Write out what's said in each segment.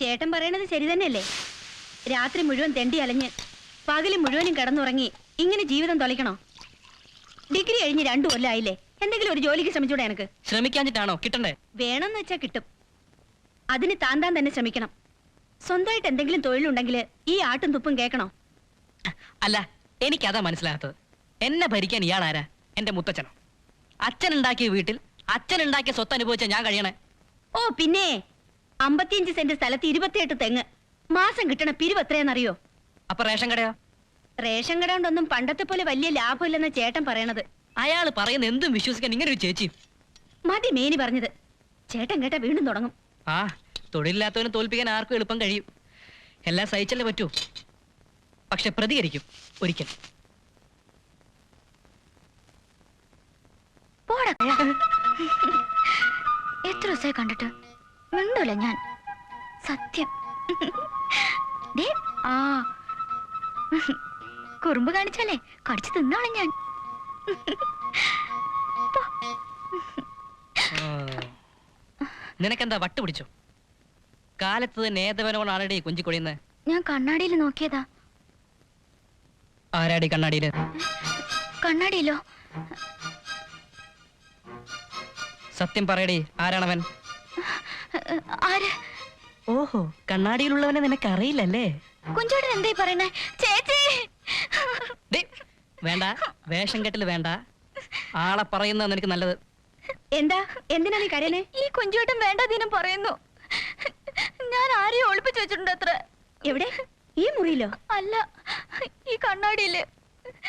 ചേട്ടൻ പറയണത് ശരി തന്നെയല്ലേ? രാത്രി മുഴുവൻ തെണ്ടി അലഞ്ഞ് പകല് മുഴുവനും കിടന്നുറങ്ങി ഇങ്ങനെ ജീവിതം തൊലയ്ക്കണോ? ഡിഗ്രി കഴിഞ്ഞ് 2 കൊല്ലമായില്ലേ? എന്തെങ്കിലും ഒരു ജോലിക്ക് ശ്രമിച്ചൂടെ? എനിക്ക് ശ്രമിക്കാഞ്ഞിട്ടാണോ കിട്ടണ്ടേ? വേണമെന്ന് വെച്ചാ കിട്ടും. അതിന് താൻ തന്നെ ശ്രമിക്കണം. സ്വന്തമായിട്ട് എന്തെങ്കിലും തൊഴിലുണ്ടെങ്കിൽ ഈ ആട്ടും തുപ്പും കേൾക്കണോ? അല്ല, എനിക്കതാ മനസ്സിലാകാത്തത്. എന്നെ ഭരിക്കാൻ ഇയാളാരാ? എന്റെ മുത്തച്ഛനോ? അച്ഛൻ ഉണ്ടാക്കിയ വീട്ടിൽ അച്ഛൻ ഉണ്ടാക്കിയ സ്വത്ത് അനുഭവിച്ച ഞാൻ കഴിയണേ? ഓ പിന്നെ 55 സെന്റ് സ്ഥലത്ത് 28 തെങ്ങ്. മാസം കിട്ടണ പിരിവ് എത്രയാണെന്നറിയോ? അപ്പൊ റേഷൻ കടയോ? റേഷൻ കട കൊണ്ടൊന്നും പണ്ടത്തെ പോലെ വലിയ ലാഭമില്ലെന്ന ചേട്ടൻ പറയണത്. അയാൾ പറയുന്ന എന്തും വിശ്വസിക്കാൻ ഇങ്ങനെ ഒരു ചേച്ചി മതി മേനി പറഞ്ഞത്. ചേട്ടൻ കേട്ടാ വീണ്ടും തുടങ്ങും. ആ, തൊഴിലില്ലാത്തവനെ തോൽപ്പിക്കാൻ ആർക്കും എളുപ്പം കഴിയും. എല്ലാം സഹിച്ചല്ലേ പറ്റൂ. പക്ഷെ പ്രതികരിക്കും ഒരിക്കൽ. എത്ര ദിവസമായി കണ്ടിട്ട് മിണ്ടൂല ഞാൻ, സത്യം. ആ കുറുമ്പ് കാണിച്ചാലേ കടിച്ചു തിന്നോളെ ഞാൻ. നിനക്കെന്താ വട്ട് പിടിച്ചോ? കാലത്ത് നേതവനോടാണടി കുഞ്ചി കൊടിയുന്നത്. ഞാൻ കണ്ണാടിയിൽ നോക്കിയതാ. ആരാടി കണ്ണാടിയില്? കണ്ണാടിയിലോ? സത്യം പറയടി, ആരാണവൻ? ആര്? ഓഹോ, കണ്ണാടിയിലുള്ളവനെ നിനക്ക് അറിയില്ലല്ലേ? കുഞ്ചോട്ടൻ എന്തായി പറയണേ? ചേച്ചി വേണ്ട, വേഷം കെട്ടില് വേണ്ട. ആളെ പറയുന്നത് നിനക്ക് നല്ലത്. എന്താ? എന്തിനാ നീ കരയണേ? ഈ കുഞ്ചോട്ടൻ വേണ്ടാതീനം പറയുന്നു. ഞാൻ ആരെയും ഒളിപ്പിച്ചു വെച്ചിട്ടുണ്ട് അത്ര. എവിടെ? ഈ മുറിയിലോ? അല്ല, ഈ കണ്ണാടിയില്.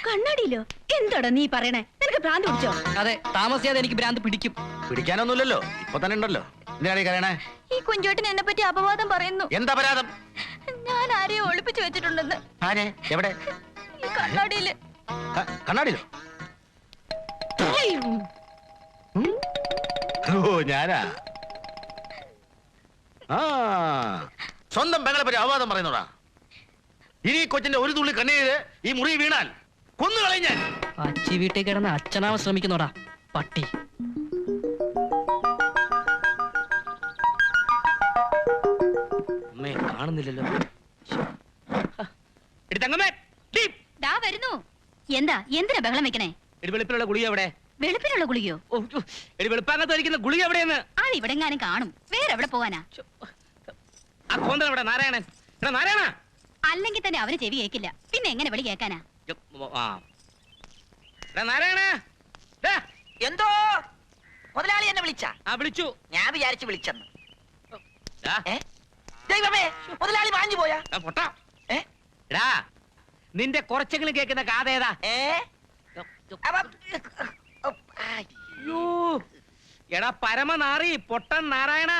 കണ്ണാടിയിലോ? എന്താടാ നീ പറയണേ? നിനക്ക് ഭ്രാന്ത് പിടിച്ചോ? അതെ, താമസിയാതെ എനിക്ക് ഭ്രാന്ത് പിടിക്കും. പിടിക്കാനൊന്നുമില്ലല്ലോ, ഇപ്പൊ തന്നെ ഉണ്ടല്ലോ. എന്തിനാണ് കരയണേ? ഈ കുഞ്ചോട്ടൻ എന്നെ പറ്റി അപവാദം പറയുന്നു. എന്താ പരാതം? ഞാൻ ആരെയും ഒളിപ്പിച്ചു വെച്ചിട്ടുണ്ടെന്ന്. ആരെ? എവിടെ? ഈ കണ്ണാടിയില്. കണ്ണാടിയിലോ? ഓ, ഞാനാ. ആ, സ്വന്തം പെങ്ങളെ പറ്റി അപവാദം പറയുന്നോടാ. ഇനി കൊച്ചിന്റെ ഒരു തുള്ളി കണ്ണീര് ഈ മുറി വീണാൽ കൊന്നുകളയും ഞാൻ. അച്ചി വീട്ടിൽ കിടന്ന് അച്ഛനാവാൻ ശ്രമിക്കുന്നോടാ പട്ടി. അമ്മേ, കാണുന്നില്ലല്ലോ. വരുന്നു. എന്താ? എന്തിനാ ബഹളം വെക്കണേ? വെളുപ്പിലുള്ള ഗുളിക എവിടെ? വെളുപ്പിനുള്ള ഗുളികയോ? വെളുപ്പാകത്ത് വലിക്കുന്ന ഗുളിക എവിടെയെന്ന്? ആ, ഇവിടെ എങ്ങാനും കാണും. വേറെ എവിടെ പോവാനാ? ആ കോന്തൻ എവിടെ? നാരായണൻ. നാരായണ അല്ലെങ്കിൽ തന്നെ അവന് ചെവി കേൾക്കില്ല, പിന്നെ എങ്ങനെ വിളി കേൾക്കാനാ? നാരായണ. എന്തോ മുതലാളി എന്നെ വിളിച്ച? വിളിച്ചു. ഞാൻ വിചാരിച്ചു വിളിച്ചെന്ന്. ദൈവമേ, മുതലാളി മാഞ്ഞു പോയാ? നിന്റെ കുറച്ചെങ്കിലും കേൾക്കുന്ന കാതേതാ? എടാ പരമനാറി പൊട്ടൻ നാരായണ,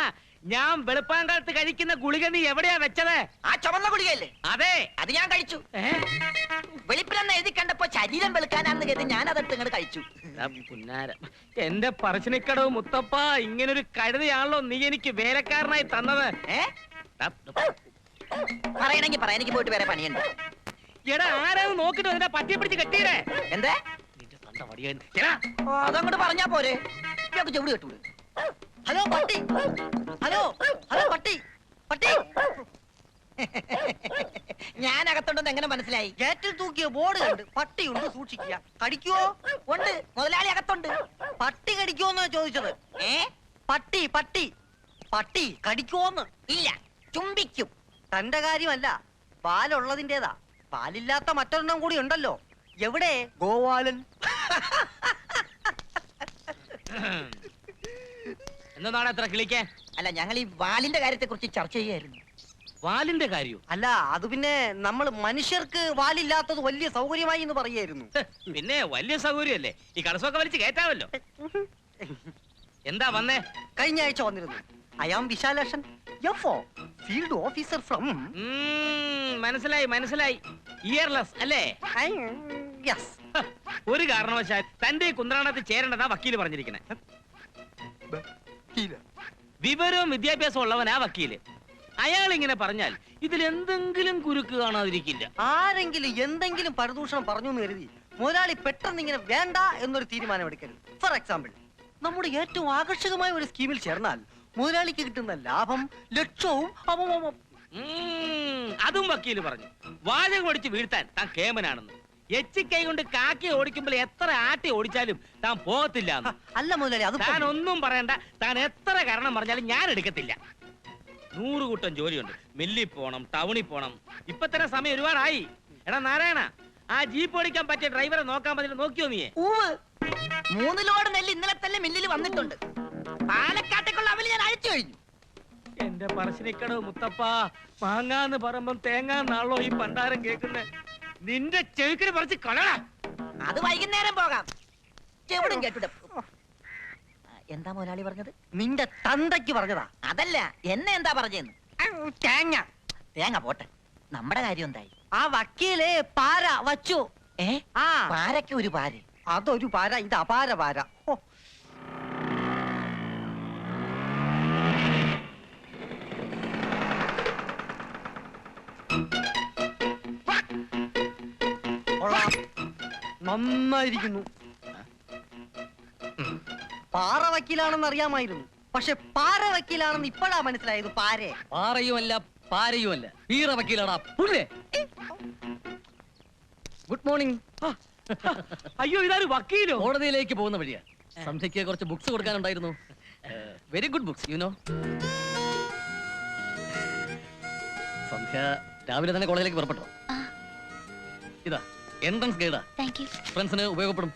ഞാൻ വെളുപ്പാങ്കാലത്ത് കഴിക്കുന്ന ഗുളിക നീ എവിടെയാ വെച്ചത്? ആ ചുവന്ന ഗുളികയല്ലേ? അതെ, അത് ഞാൻ കഴിച്ചു. വെളുപ്പിലെന്ന് എഴുതി കണ്ടപ്പോ ശരീരം വെളുക്കാനാന്ന് കരുതി ഞാൻ അതെടുത്ത് ഇങ്ങോട്ട് കഴിച്ചു. എന്റെ പറശ്ശിനിക്കടവ് മുത്തപ്പ, ഇങ്ങനൊരു കഴുതയാണല്ലോ നീ എനിക്ക് വേലക്കാരനായി തന്നത്. പറയണെങ്കി പറയാ, എനിക്ക് പോയിട്ട് വേറെ പണിയുണ്ട്. എടാ, ആരാന്ന് നോക്കിട്ട് അതിനെ പറ്റിയെ പിടിച്ച് കെട്ടിയിരേ. എന്തേ? അതങ്ങോട്ട് പറഞ്ഞാ പോരെ? ചെവിട് കെട്ടൂട്. ഹലോ പട്ടി, ഹലോ ഹലോ പട്ടി, പട്ടി. ഞാൻ അകത്തുണ്ടെന്ന് എങ്ങനെ മനസ്സിലായി? ഗേറ്റിൽ തൂക്കിയ ബോർഡ് കണ്ട്. പട്ടിയുണ്ട്, സൂക്ഷിക്കുക. കടിക്കുവോ? ഉണ്ട്, മുതലാളി അകത്തുണ്ട്. പട്ടി കടിക്കുവോന്നാ ചോദിച്ചത്. പട്ടി പട്ടി പട്ടി കടിക്കുവോന്ന്? ഇല്ല, ചുംബിക്കും. തന്റെ കാര്യമല്ല, പാലുള്ളതിന്റേതാ. പാലില്ലാത്ത മറ്റൊരെണ്ണം കൂടി ഉണ്ടല്ലോ. എവിടെ? ഗോവാലൻ. എന്താണ് എത്ര കിളിക്കാൻ? അല്ല, ഞങ്ങൾ ഈ വാലിന്റെ കാര്യത്തെ കുറിച്ച് ചർച്ച ചെയ്യായിരുന്നു. വാലിന്റെ കാര്യോ? അല്ല, അത് പിന്നെ നമ്മൾ മനുഷ്യർക്ക് വാലില്ലാത്തത് വലിയ സൗകര്യമായി എന്ന് പറയായിരുന്നു. പിന്നെ വലിയ സൗകര്യമല്ലേ, ഈ കളസമൊക്കെ വലിച്ച് കേറ്റാമല്ലോ. എന്താ വന്നേ? കഴിഞ്ഞ ആഴ്ച വന്നിരുന്നു. I am Vishalakshan, field officer from. മനസ്സിലായി മനസ്സിലായി. ഇയർലെസ് അല്ലേ? യെസ്. ഒരു കാരണവശാൽ തന്റെ കുന്ത്രാണത്തിൽ ചേരേണ്ടതാ വക്കീല് പറഞ്ഞിരിക്കണേ. വിവരവും വിദ്യാഭ്യാസവും ഉള്ളവനാ വക്കീല്. അയാൾ ഇങ്ങനെ പറഞ്ഞാൽ ഇതിൽ എന്തെങ്കിലും കുരുക്ക് കാണാതിരിക്കില്ല. ആരെങ്കിലും എന്തെങ്കിലും പരദൂഷണം പറഞ്ഞു എന്ന് കരുതി മുതലാളി പെട്ടെന്ന് ഇങ്ങനെ വേണ്ട എന്നൊരു തീരുമാനം എടുക്കരുത്. ഫോർ എക്സാമ്പിൾ, നമ്മുടെ ഏറ്റവും ആകർഷകമായ ഒരു സ്കീമിൽ ചേർന്നാൽ മുതലാളിക്ക് കിട്ടുന്ന ലാഭം ലക്ഷവും അതും വക്കീല് പറഞ്ഞു. വാചകം ഓടിച്ച് വീഴ്ത്താൻ താൻ കേമനാണെന്ന്. എച്ചിക്കൈ കൊണ്ട് കാക്കി ഓടിക്കുമ്പോൾ എത്ര ആട്ടി ഓടിച്ചാലും താൻ പോകത്തില്ല. അല്ല മുതലാളി, അത് താൻ ഒന്നും പറയണ്ട. താൻ എത്ര കാരണം പറഞ്ഞാലും ഞാൻ എടുക്കത്തില്ല. 100 കൂട്ടം ജോലിയുണ്ട്. മില്ലിൽ പോണം, ടൗണിൽ പോണം. ഇപ്പൊ തന്നെ സമയം ഒരുപാടായി. എടാ നാരായണ, ആ ജീപ്പ് ഓടിക്കാൻ പറ്റിയ ഡ്രൈവറെ നോക്കാൻ പറ്റില്ല. നോക്കിയോ നീ? 3 ലോഡ് നെല്ല് ഇന്നലെ തന്നെ മില്ലിൽ വന്നിട്ടുണ്ട്. പാലക്കാട്ടേക്കുള്ള അവല് ഞാൻ അഴിച്ചു കഴിഞ്ഞു. എന്റെ പറശ്ശിനിക്കടവ് മുത്തപ്പ, മാങ്ങാന്ന് പറയുമ്പം തേങ്ങാന്നാണല്ലോ ഈ പണ്ടാരം കേൾക്കുന്നെ. നിന്റെ ചെവിക്കന് പറിച്ച് കളടാ. അത് വൈകുന്നേരം പോകാം. ചെവിടും കേട്ടിട. എന്താ മുതലാളി പറഞ്ഞത്? നിന്റെ തന്തയ്ക്ക് പറഞ്ഞതാ. അതല്ല, എന്നെ എന്താ പറഞ്ഞെന്ന്. തേങ്ങ തേങ്ങ പോട്ടെ, നമ്മുടെ കാര്യം എന്തായി? ആ വക്കീലെ പാര വച്ചു. ആ പാരയ്ക്ക് ഒരു പാര്. അതൊരു പാര, ഇത് അപാര പാര. ഓ, കൊള്ളാം. നന്നായിരിക്കുന്നു. പാറ വക്കീലാണെന്ന് അറിയാമായിരുന്നു, പക്ഷെ പാര വക്കീലാണെന്ന് ഇപ്പോഴാ മനസ്സിലായത്. പാരേ പാറയുമല്ല പാരയുമല്ല, വീറ വക്കീലാടാ പുല്ലേ. Good morning. അയ്യോ, ഇതാര് വക്കീലോ? കോടതിയിലേക്ക് പോകുന്ന വഴിയാ. സന്ധ്യയ്ക്ക് കുറച്ച് ബുക്സ് കൊടുക്കാനുണ്ടായിരുന്നു. Very good books, you know. Sandhya രാവിലെ തന്നെ കോളേജിലേക്ക് പുറപ്പെട്ടോ? ഇതാ എൻട്രൻസ് ഗൈഡാ, ഫ്രണ്ട്സിന് ഉപയോഗപ്പെടും.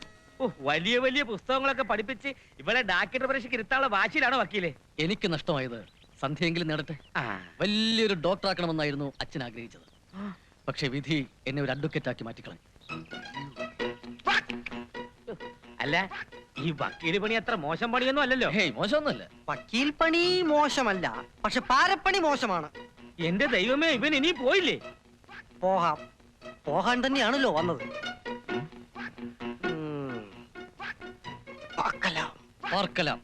വലിയ വലിയ പുസ്തകങ്ങളൊക്കെ പഠിപ്പിച്ച് ഇവിടെ ഡാക്ടർ പരീക്ഷയ്ക്ക് ഇരുത്താനുള്ള വാശിയിലാണോ വക്കീലെ? എനിക്ക് നഷ്ടമായത് സന്ധ്യയെങ്കിലും നേടട്ടെ. വലിയൊരു ഡോക്ടർ ആക്കണമെന്നായിരുന്നു അച്ഛൻ ആഗ്രഹിച്ചത്. പക്ഷെ വിധി എന്നെ ഒരു അഡ്വക്കേറ്റ് ആക്കി മാറ്റിക്കളഞ്ഞു. അല്ല, ഈ വക്കീല് പണി അത്ര മോശം പണിയൊന്നും അല്ലല്ലോ. ഹേയ്, മോശമൊന്നുമല്ല. വക്കീൽ പണി മോശമല്ല, പക്ഷെ പാരപ്പണി മോശമാണ്. എന്റെ ദൈവമേ, ഇവൻ ഇനി പോയില്ലേ? പോകാം, പോകാൻ തന്നെയാണല്ലോ വന്നത്. പാർക്കലാം.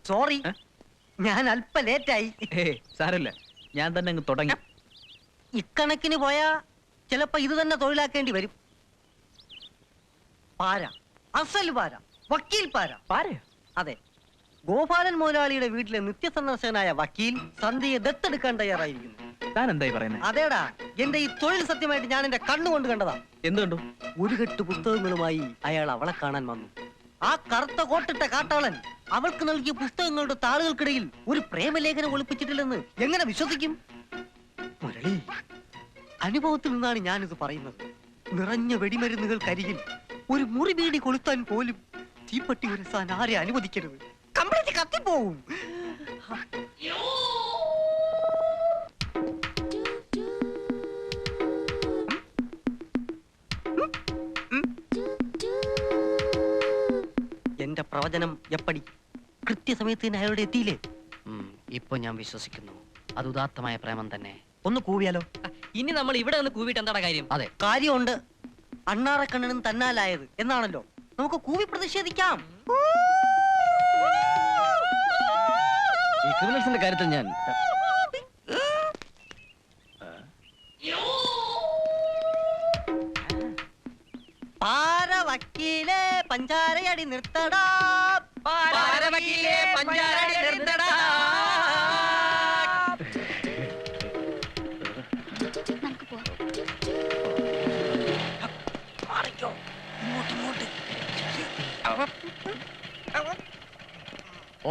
സോറി, ഞാൻ അല്പ ലേറ്റായി. സാരല്ല, ഞാൻ തന്നെ അങ്ങ് തുടങ്ങി. ഇക്കണക്കിന് പോയാ ചിലപ്പോ ഇത് തന്നെ തൊഴിലാക്കേണ്ടി വരും. പാര, അസൽ പാര, വക്കീൽ പാര. അതെ, ഗോപാലൻ മുതലാളിയുടെ വീട്ടിലെ നിത്യസന്ദർശകനായ വക്കീൽ സന്ധ്യയെ ദത്തെടുക്കാൻ തയ്യാറായിരിക്കുന്നു. താൻ എന്തായി പറയുന്നത്? അതേടാ, എന്റെ ഈ തൊഴിൽ സത്യമായിട്ട് ഞാൻ എന്റെ കണ്ണുകൊണ്ട് കണ്ടതാ. എന്തുകൊണ്ടു? ഒരു കെട്ട് പുസ്തകങ്ങളുമായി അയാൾ അവളെ കാണാൻ വന്നു. ആ കറുത്ത കോട്ടിട്ട കാട്ടാളൻ അവൾക്ക് നൽകിയ പുസ്തകങ്ങളുടെ താളുകൾക്കിടയിൽ ഒരു പ്രേമലേഖനം ഒളിപ്പിച്ചിട്ടില്ലെന്ന് എങ്ങനെ വിശ്വസിക്കും? മുരളി, അനുഭവത്തിൽ നിന്നാണ് ഞാനിത് പറയുന്നത്. നിറഞ്ഞ വെടിമരുന്നുകൾക്കരികിൽ ഒരു മുറി വീടി കൊളുത്താൻ പോലും തീപ്പട്ടി ഉരസാൻ ആരെ അനുവദിക്കരുത്. കംപ്ലീറ്റ് കത്തിപ്പോവും. എന്റെ പ്രവചനം എപ്പടി കൃത്യസമയത്ത് തന്നെ അയാളുടെ എത്തിയില്ലേ? ഇപ്പൊ ഞാൻ വിശ്വസിക്കുന്നു, അത് ഉദാത്തമായ പ്രേമം തന്നെ. ഒന്ന് കൂവിയാലോ? ഇനി നമ്മൾ ഇവിടെ നിന്ന് കൂവിട്ട് എന്താണ് കാര്യം? അതെ, കാര്യമുണ്ട്. അണ്ണാറക്കണ്ണനും തന്നാലായത് എന്നാണല്ലോ. നമുക്ക് കൂവി പ്രതിഷേധിക്കാം. ഈ ക്രിമിനൽസിന്റെ കാര്യത്തിൽ ഞാൻ പാര വക്കീലെ പഞ്ചാരയടി നിർത്തടാ, പാര വക്കീലെ പഞ്ചാരടി നിർത്തടാ.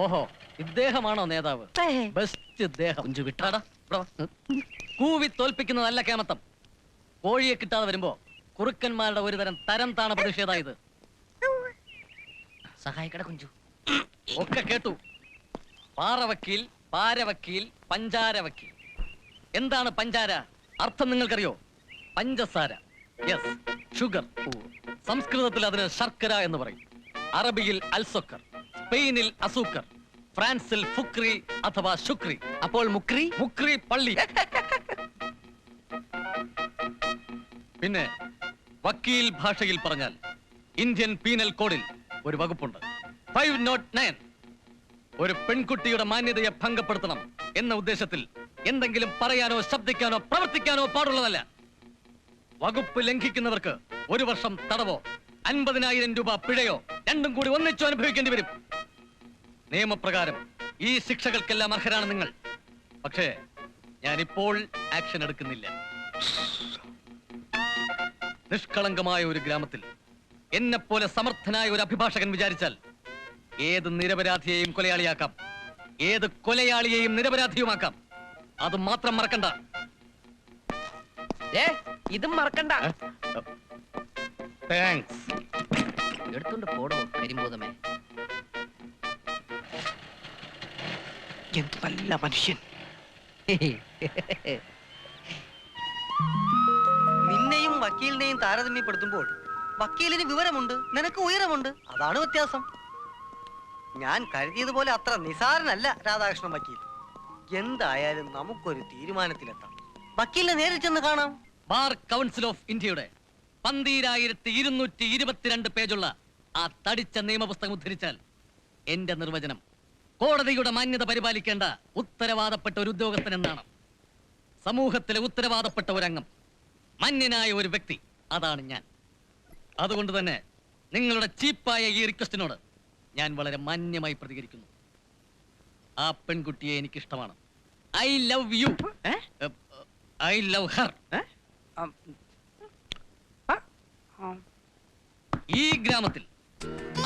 ഓഹോ, ഇദ്ദേഹമാണോ നേതാവ്? ബെസ്റ്റ് ഇദ്ദേഹം. കുഞ്ചു വിട്ടാടാ. കൂവി തോൽപ്പിക്കുന്ന നല്ല കേമത്തം. കോഴിയെ കിട്ടാതെ വരുമ്പോ കുറുക്കന്മാരുടെ ഒരു തരം താണ പ്രതിഷേധായത്. സഹായിക്കട കുഞ്ചു. ഒക്കെ കേട്ടു. പാറവക്കീൽ, പാരവക്കീൽ, പഞ്ചാരവക്കീൽ. എന്താണ് പഞ്ചാര? അർത്ഥം നിങ്ങൾക്കറിയോ? പഞ്ചസാര, യെസ്, ഷുഗർ. സംസ്കൃതത്തിൽ അതിന് ശർക്കര എന്ന് പറയും. അറബിയിൽ അൽസൊക്കർ, സ്പെയിനിൽ അസൂക്കർ, ഫ്രാൻസിൽ ഫുക്രി അഥവാ ശുക്രി. അപ്പോൾ മുക്രി? മുക്രി പള്ളി. പിന്നെ വക്കീൽ ഭാഷയിൽ പറഞ്ഞാൽ ഇന്ത്യൻ പീനൽ കോഡിൽ ഒരു വകുപ്പുണ്ട്, 509. ഒരു പെൺകുട്ടിയുടെ മാന്യതയെ ഭംഗപ്പെടുത്തണം എന്ന ഉദ്ദേശത്തിൽ എന്തെങ്കിലും പറയാനോ ശബ്ദിക്കാനോ പ്രവർത്തിക്കാനോ പാടുള്ളതല്ല. വകുപ്പ് ലംഘിക്കുന്നവർക്ക് 1 വർഷം തടവോ 50,000 രൂപ പിഴയോ രണ്ടും കൂടി ഒന്നിച്ചു അനുഭവിക്കേണ്ടി വരും. നിയമപ്രകാരം ഈ ശിക്ഷകൾക്കെല്ലാം അർഹരാണ് നിങ്ങൾ. പക്ഷേ ഞാനിപ്പോൾ ആക്ഷൻ എടുക്കുന്നില്ല. നിഷ്കളങ്കമായ ഒരു ഗ്രാമത്തിൽ എന്നെപ്പോലെ സമർത്ഥനായ ഒരു അഭിഭാഷകൻ വിചാരിച്ചാൽ ഏത് നിരപരാധിയെയും കൊലയാളിയാക്കാം, ഏത് കൊലയാളിയെയും നിരപരാധിയുമാക്കാം. അത് മാത്രം മറക്കണ്ട. ഇതും മറക്കണ്ട. താങ്ക്സ്. എടുത്തോണ്ട് പോടോ കരിമ്പൂതമേ. എന്ത് നല്ല മനുഷ്യൻ. നിന്നെയും വക്കീലിനെയും താരതമ്യപ്പെടുത്തുമ്പോൾ വക്കീലിന് വിവരമുണ്ട്, നിനക്ക് ഉയരമുണ്ട്. അതാണ് വ്യത്യാസം. ഞാൻ കരുതിയതുപോലെ അത്ര നിസാരനല്ല രാധാകൃഷ്ണൻ വക്കീൽ. എന്തായാലും നമുക്കൊരു തീരുമാനത്തിലെത്താം. വക്കീലിനെ നേരിൽ ചെന്ന് കാണാം. ബാർ കൗൺസിൽ ഓഫ് ഇന്ത്യയുടെ 12,222 പേജുള്ള ആ തടിച്ച നിയമപുസ്തകം ഉദ്ധരിച്ചാൽ എന്റെ നിർവചനം കോടതിയുടെ മാന്യത പരിപാലിക്കേണ്ട ഉത്തരവാദപ്പെട്ട ഒരു ഉദ്യോഗസ്ഥൻ എന്നാണ്. സമൂഹത്തിലെ ഉത്തരവാദപ്പെട്ട ഒരംഗം, മാന്യനായ ഒരു വ്യക്തി, അതാണ് ഞാൻ. അതുകൊണ്ട് തന്നെ നിങ്ങളുടെ ചീപ്പായ ഈ റിക്വസ്റ്റിനോട് ഞാൻ വളരെ മാന്യമായി പ്രതികരിക്കുന്നു. ആ പെൺകുട്ടിയെ എനിക്കിഷ്ടമാണ്. I love you. I love her. ഈ ഗ്രാമത്തിൽ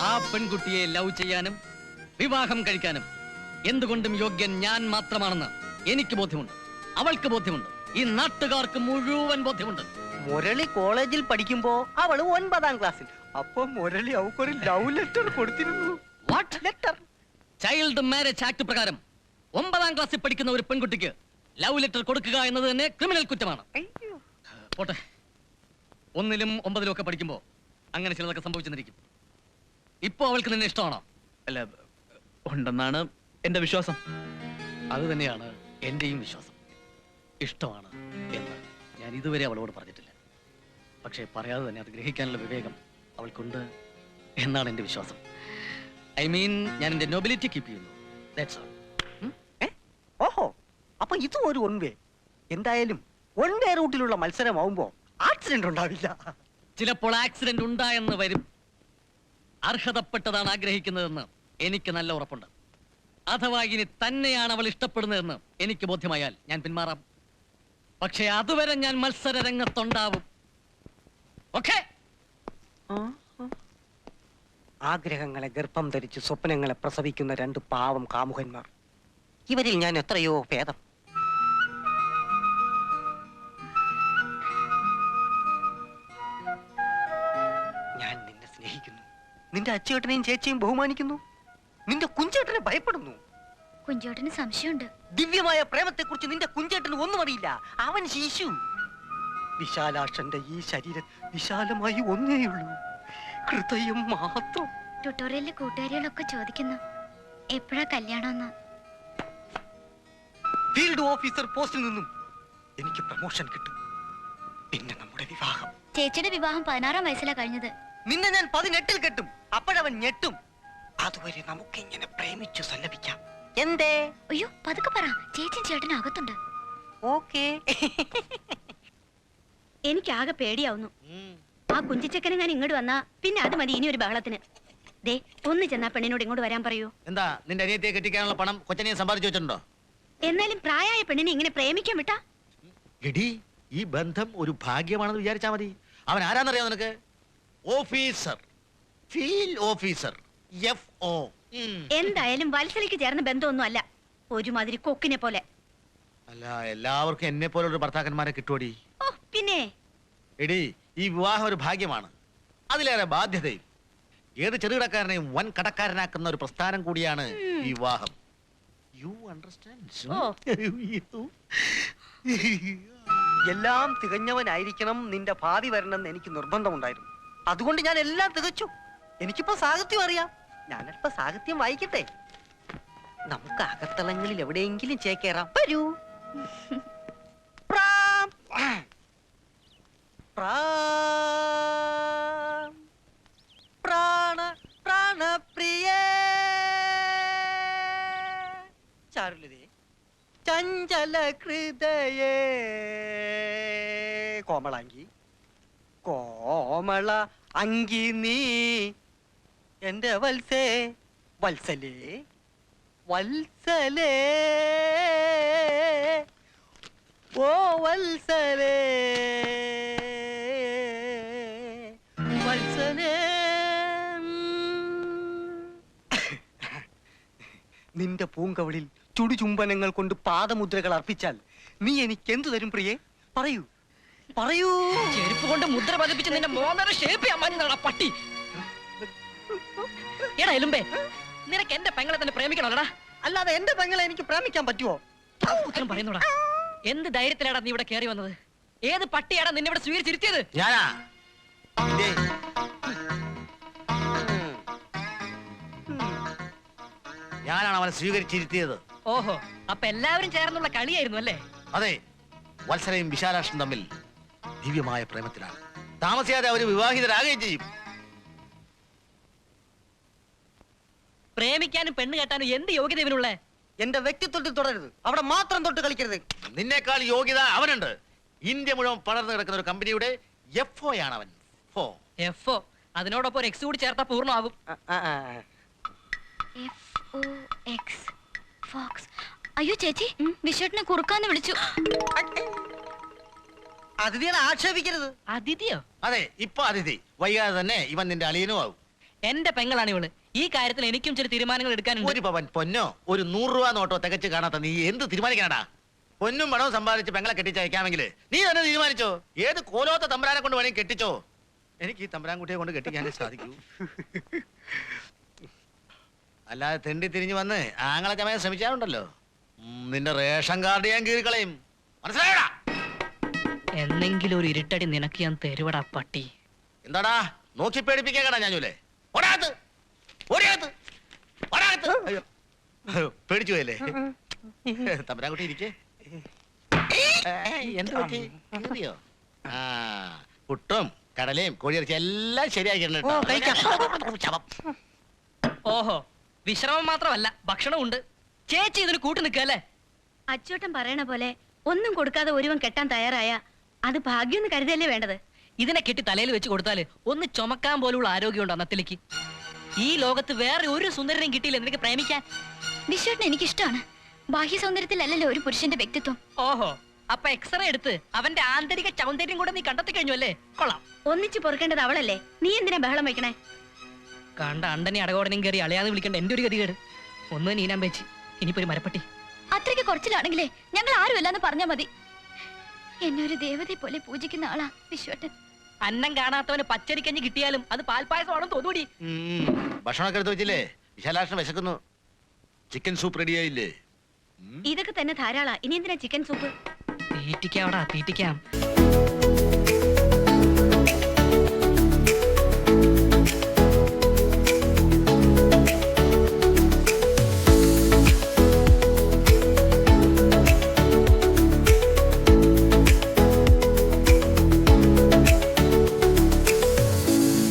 ആ പെൺകുട്ടിയെ ലവ് ചെയ്യാനും വിവാഹം കഴിക്കാനും എന്തുകൊണ്ടും യോഗ്യൻ ഞാൻ മാത്രമാണെന്ന് എനിക്ക് ബോധ്യമുണ്ട്, അവൾക്ക് ബോധ്യമുണ്ട്, ഈ നാട്ടുകാർക്ക് മുഴുവൻ ബോധ്യമുണ്ട്. മുരളി കോളേജിൽ പഠിക്കുമ്പോ അവള് 9ാം ക്ലാസ്സിൽ. അപ്പൊ മുരളി അവക്കൊരു ലവ് ലെറ്റർ കൊടുത്തിരുന്നു. What letter? Child marriage act പ്രകാരം 9ാം ക്ലാസ്സിൽ പഠിക്കുന്ന ഒരു പെൺകുട്ടിക്ക് ലവ് ലെറ്റർ കൊടുക്കുക എന്നത് തന്നെ ക്രിമിനൽ കുറ്റമാണ്. പോട്ടെ, 1ലും 9ലും ഒക്കെ പഠിക്കുമ്പോ അങ്ങനെ ചിലതൊക്കെ സംഭവിച്ചെന്നിരിക്കും. ഇപ്പൊ അവൾക്ക് നിന്നെ ഇഷ്ടമാണോ? അല്ല, ഉണ്ടെന്നാണ് എന്റെ വിശ്വാസം. അത് തന്നെയാണ് എന്റെയും വിശ്വാസം. ഇഷ്ടമാണ് എന്ന് ഞാൻ ഇതുവരെ അവളോട് പറഞ്ഞിട്ടില്ല. പക്ഷേ പറയാതെ തന്നെ അത് ഗ്രഹിക്കാനുള്ള വിവേകം അവൾക്കുണ്ട് എന്നാണ് എന്റെ വിശ്വാസം. ഐ മീൻ, ഞാൻ എന്റെ നൊബിലിറ്റി കീപ്പ് ചെയ്യുന്നു. That's all. ഓഹോ, അപ്പൊ ഇതും ഒരു വൺ വേ. എന്തായാലും വൺ വേ റൂട്ടിലുള്ള മത്സരമാവുമ്പോ ആക്സിഡന്റ് ഉണ്ടാവില്ല. ചിലപ്പോൾ ആക്സിഡന്റ് ഉണ്ടായെന്ന് വരും. അർഹതപ്പെട്ടതാണ് ആഗ്രഹിക്കുന്നതെന്ന് എനിക്ക് നല്ല ഉറപ്പുണ്ട്. അഥവാ ഇനി തന്നെയാണ് അവൾ ഇഷ്ടപ്പെടുന്നതെന്ന് എനിക്ക് ബോധ്യമായാൽ ഞാൻ പിന്മാറാം. പക്ഷേ അതുവരെ ഞാൻ മത്സര രംഗത്തുണ്ടാവും. ഓക്കേ? ആഗ്രഹങ്ങളെ ഗർഭം ധരിച്ച് സ്വപ്നങ്ങളെ പ്രസവിക്കുന്ന 2 പാവം കാമുകന്മാർ. ഇവരിൽ ഞാൻ എത്രയോ ഭേദം. ഞാൻ നിന്നെ സ്നേഹിക്കുന്നു. നിന്റെ അച്ചേട്ടനെയും ചേച്ചിയും ബഹുമാനിക്കുന്നു. നിന്റെ കുഞ്ചേട്ടനെ ഭയപ്പെടുന്നു. കുഞ്ചോട്ടന് സംശയമുണ്ട്. ദിവ്യമായ പ്രേമത്തെക്കുറിച്ച് നിന്റെ കുഞ്ചേട്ടന് ഒന്നും അറിയില്ല. അവൻ ശിശു. വിശാലാക്ഷന്റെ ഈ ശരീരം വിശാലമായി ഒന്നേയുള്ളൂ, ഹൃദയം മാത്രം. ട്യൂട്ടോറിയലിലെ കൂട്ടുകാരികളൊക്കെ ചോദിക്കുന്നു എപ്പോഴാ കല്യാണമെന്ന്. ഫീൽഡ് ഓഫീസർ പോസ്റ്റിൽ നിന്നും എനിക്ക് പ്രമോഷൻ കിട്ടും. പിന്നെ നമ്മുടെ വിവാഹം. ചേച്ചിയുടെ വിവാഹം 16ാം വയസ്സിലാ കഴിഞ്ഞത്. നിന്നെ ഞാൻ 18ൽ കെട്ടും. അപ്പോഴവൻ ഞെട്ടും. അതുവരെ നമുക്ക് ഇങ്ങനെ പ്രേമിച്ചു സല്ലപിക്കാം. എന്തേ? അയ്യോ, പതുക്കെ പറ. ചേച്ചിയും ചേട്ടനും അകത്തുണ്ട്. ഓക്കേ. എനിക്കാകെ പേടിയാവുന്നു. ആ കുഞ്ചിച്ചക്കനെ ഞാൻ ഇങ്ങോട്ട് വന്നാ പിന്നെ അത് മതി ഇനി ഒരു ബഹളത്തിന്. ദേ, ഒന്ന് ചെന്നാ പെണ്ണിനോട് ഇങ്ങോട്ട് വരാൻ പറയൂ. എന്താ നിന്റെ അനിയത്തിയെ കെട്ടിക്കാനുള്ള പണം കൊച്ചനെയും സമ്പാദിച്ചു വെച്ചിട്ടുണ്ടോ? എന്നാലും പ്രായമായ പെണ്ണിനെ ഇങ്ങനെ പ്രേമിക്കാൻ വിട്ടാ? എടി, ഈ ബന്ധം ഒരു ഭാഗ്യമാണെന്ന് വിചാരിച്ചാ മതി. അവൻ ആരാന്നറിയാം നിനക്ക്? Officer, field officer, FO. എന്തായാലും വത്സലയ്ക്ക് ചേർന്ന ബന്ധമൊന്നും അല്ല. ഒരുമാതിരി കൊക്കിനെ പോലെ. അല്ല, എല്ലാവർക്കും എന്നെ പോലുള്ള ഭർത്താക്കന്മാരെ കിട്ടുവടി. ഓ പിന്നെ എടി, ഈ വിവാഹം ഒരു ഭാഗ്യമാണ്, അതിലേറെ ബാധ്യതയും. ഏത് ചെറുകിടക്കാരനെയും വൻ കടക്കാരനാക്കുന്ന ഒരു പ്രസ്ഥാനം കൂടിയാണ് ഈ വിവാഹം. You understand? എല്ലാം തികഞ്ഞവനായിരിക്കണം നിന്റെ ഭാവി വരണമെന്ന് എനിക്ക് നിർബന്ധമുണ്ടായിരുന്നു. അതുകൊണ്ട് ഞാൻ എല്ലാം തികച്ചു. എനിക്കിപ്പോ സാഹിത്യം അറിയാം. ഞാനല്പ സാഹിത്യം വായിക്കട്ടെ. നമുക്ക് അകത്തളങ്ങളിൽ എവിടെയെങ്കിലും ചേക്കേറാം. വരൂ. പ്രാം. പ്രാം. പ്രാണ പ്രാണപ്രിയേ. ചാരുലതേ, ചഞ്ചല ഹൃദയേ കോമളാങ്കി കോമള അങ്കി നീ എന്റെ വത്സേ വത്സലേ വത്സലേ ഓ വത്സലേ വത്സലേ നിന്റെ പൂങ്കവളിൽ ചുടുചുംബനങ്ങൾ കൊണ്ട് പാദമുദ്രകൾ അർപ്പിച്ചാൽ നീ എനിക്ക് എന്തു തരും പ്രിയേ? പറയൂ പറയൂ. ചെരുപ്പ് കൊണ്ട് മുദ്ര പതിപ്പിച്ച് നിന്റെ മോന്നര ഷേപ്പ് ചെയ്യാൻ മഞ്ഞ പട്ടി. എടാ എലുമ്പേ, നിനക്ക് എന്റെ പെങ്ങളെ തന്നെ പ്രേമിക്കണോടാ? അല്ലാതെ എന്റെ പെങ്ങളെ എനിക്ക് പ്രേമിക്കാൻ പറ്റുമോ? ഉത്തരം പറയുന്നോടാ. എന്ത് ധൈര്യത്തിലാടാ നീ ഇവിടെ കയറി വന്നത്? ഏത് പട്ടിയാടാ നിന്നെ ഇവിടെ സ്വീകരിച്ചിരുത്തിയത്? ഞാനാ ഇതേ. ഞാനാണ് അവനെ സ്വീകരിച്ചിരുത്തിയത്. ഓഹോ, അപ്പൊ എല്ലാവരും ചേർന്നുള്ള കളിയായിരുന്നു അല്ലേ? അതെ, വത്സലയും വിശാലാക്ഷനും തമ്മിൽ ദിവ്യമായ പ്രേമത്തിലാണ്. താമസിയാതെ അവര് വിവാഹിതരാകുകയും ചെയ്യും. പ്രേമിക്കാനും പെണ്ണ് കെട്ടാനും എന്ത് യോഗ്യത ഇവനുള്ള? എന്റെ വ്യക്തിത്വത്തിൽ തുടരുത്, അവിടെ മാത്രം തൊട്ട് കളിക്കരുത്. നിന്നേക്കാൾ യോഗ്യത അവനുണ്ട്. ഇന്ത്യ മുഴുവൻ പടർന്നു കിടക്കുന്ന ഒരു കമ്പനിയുടെ എഫ്ഒ ആണ് അവൻ. എഫ്ഒ, അതിനോടൊപ്പം ഒരു എക്സ് കൂടി ചേർത്താ പൂർണ്ണമാകും. FOX Fox. അയ്യോ ചേച്ചി, വിശ്വട്ടിനെ കുറുക്കാന്ന് വിളിച്ചു. അതിഥികളെ ആക്ഷേപിക്കരുത്. അതിഥിയോ? അതെ, ഇപ്പൊ അതിഥി. വൈകാതെ തന്നെ ഇവൻ നിന്റെ അളിയനും ആവും. എന്റെ പെങ്ങളാണ് ഇവള്. ഈ കാര്യത്തിൽ എനിക്കും ചില തീരുമാനങ്ങൾ എടുക്കാനുണ്ട്. ഒരു പവൻ പൊന്നോ ഒരു 100 രൂപ നോട്ടോ തികച്ച് കാണാത്ത നീ എന്ത് തീരുമാനിക്കാനാടാ? പൊന്നും പണവും സമ്പാദിച്ച് പെങ്ങളെ കെട്ടിച്ചയക്കാമെങ്കിൽ നീ തന്നെ തീരുമാനിച്ചോ. ഏത് കോലോത്ത തമ്പുരാനെ കൊണ്ട് വേണമെങ്കിൽ കെട്ടിച്ചോ. എനിക്ക് ഈ തമ്പുരാൻകുട്ടിയെ കൊണ്ട് കെട്ടിക്കാനേ സാധിക്കൂ. അല്ലാതെ തെണ്ടി തിരിഞ്ഞു വന്ന് ആങ്ങളെ ചമയാൻ ശ്രമിച്ചാറുണ്ടല്ലോ, നിന്റെ റേഷൻ കാർഡ് ഞാൻ കീറിക്കളയും. മനസ്സിലായടാ? എന്നെങ്കിലും ഒരു ഇരുട്ടടി നിനക്ക് ഞാൻ തരുവടാ പട്ടി. എന്താടാ നോക്കി പേടിപ്പിക്കാടാ ഞാനൂലേ? പേടിച്ചു പോയല്ലേ? തമ്പുരാൻകുട്ടി ഇരിക്കേ. എന്ത് പറ്റി? കീറിയോ? ആ, പുട്ടും കടലയും കോഴിയിറച്ചി എല്ലാം ശരിയാക്കിയിട്ടുണ്ട്. ഓഹോ, വിശ്രമം മാത്രമല്ല ഭക്ഷണമുണ്ട്. ചേച്ചി ഇതിന് കൂട്ടു നിൽക്കല്ലേ? അച്ചോട്ടൻ പറയണ പോലെ ഒന്നും കൊടുക്കാതെ ഒരുവൻ കെട്ടാൻ തയ്യാറായ അത് ഭാഗ്യം കരുതല്ലേ വേണ്ടത്. ഇതിനെ കെട്ടി തലയിൽ വെച്ച് കൊടുത്താല് ഒന്ന് ചുമക്കാൻ പോലുള്ള ആരോഗ്യമുണ്ടോ അന്നത്തിലേക്ക്? ഈ ലോകത്ത് വേറെ ഒരു സുന്ദരനെയും കിട്ടിയില്ല നിനക്ക് പ്രേമിക്കാൻ. വിശ്വട്ടിനെ എനിക്കിഷ്ടമാണ്. ബാഹ്യ സൗന്ദര്യത്തിലല്ലല്ലോ ഒരു പുരുഷന്റെ വ്യക്തിത്വം. ഓഹോ, അപ്പൊ എക്സ്റേ എടുത്ത് അവന്റെ ആന്തരിക സൗന്ദര്യം കൂടെ നീ കണ്ടെത്തി കഴിഞ്ഞു അല്ലേ? കൊള്ളാം. ഒന്നിച്ചു പൊറുക്കേണ്ടത് അവളല്ലേ, നീ എന്തിനാ ബഹളം വയ്ക്കണേ? കണ്ട അണ്ടനെ അടകോടനെയും കയറി അളയാന്ന് വിളിക്കേണ്ട എന്റെ ഒരു ഗതികേട്. ഒന്ന് നീനാൻ വെച്ച് ഇനിയിപ്പോ ഒരു മരപ്പട്ടി. അത്രയ്ക്ക് കുറച്ചിലാണെങ്കിലേ ഞങ്ങൾ ആരുമല്ലെന്ന് പറഞ്ഞാ മതി. എന്നെ ഒരു ദേവതയെ പോലെ പൂജിക്കുന്ന ആളാ വിശ്വട്ടൻ. അന്നം കാണാത്തവന് പച്ചരിക്കഞ്ഞ് കിട്ടിയാലും അത് പാൽപ്പായസമാണെന്ന് തോന്നൂടി. ഭക്ഷണമൊക്കെ എടുത്ത് വെച്ചില്ലേ? വിശാലാക്ഷൻ വിശക്കുന്നു. ചിക്കൻ സൂപ്പ് റെഡിയായില്ലേ? ഇതൊക്കെ തന്നെ ധാരാളാ. ഇനി എന്തിനാ ചിക്കൻ സൂപ്പ്? തീറ്റിക്കാവടാ തീറ്റിക്കാം.